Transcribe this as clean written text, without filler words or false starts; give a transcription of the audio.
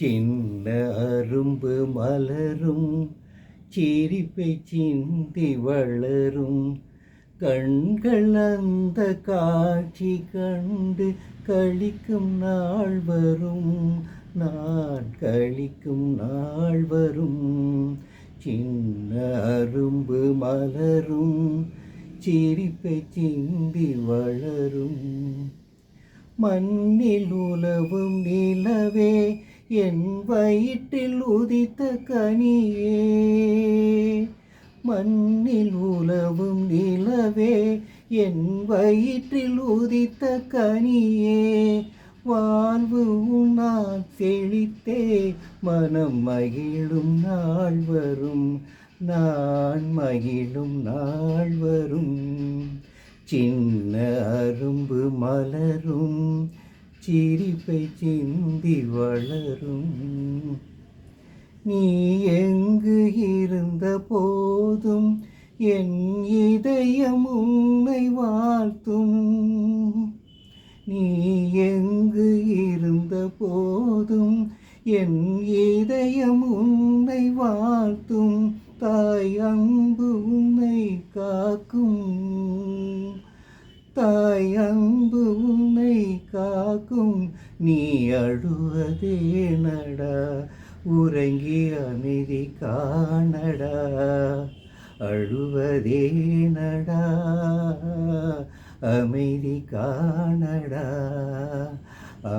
சின்ன அரும்பு மலரும் சிரிப்பை சிந்தி வளரும் கண்கள் அந்த காட்சி கண்டு கழிக்கும் நாள் வரும், நான் கழிக்கும் நாள் வரும். சின்ன அரும்பு மலரும் சிரிப்பை சிந்தி வளரும். மண்ணில் உலவும் நிலவே என் வயிற்றில் உதித்த கனியே, மண்ணில் உலவும் நிலவே என் வயிற்றில் உதித்த கனியே, வாழ்வு உன்னால் செழித்தே மனம் மகிழும் நாள் வரும், நான் மகிழும் நாள் வரும். சின்ன அரும்பு மலரும் சிரிப்பை சிந்தி வளரும். நீ எங்கு இருந்த போதும் என் இதயம் உன்னை வாழ்த்தும், நீ எங்கு இருந்த போதும் என் இதயம் உன்னை வாழ்த்தும். தாய் அன்பு உன்னை காக்கும், தாய் அன்பு உன்னை காக்கும். நீ அழுவதே நடா, உறங்கி அமைதி காணடா, அழுவதே நடா, அமைதி காணடா. ஆ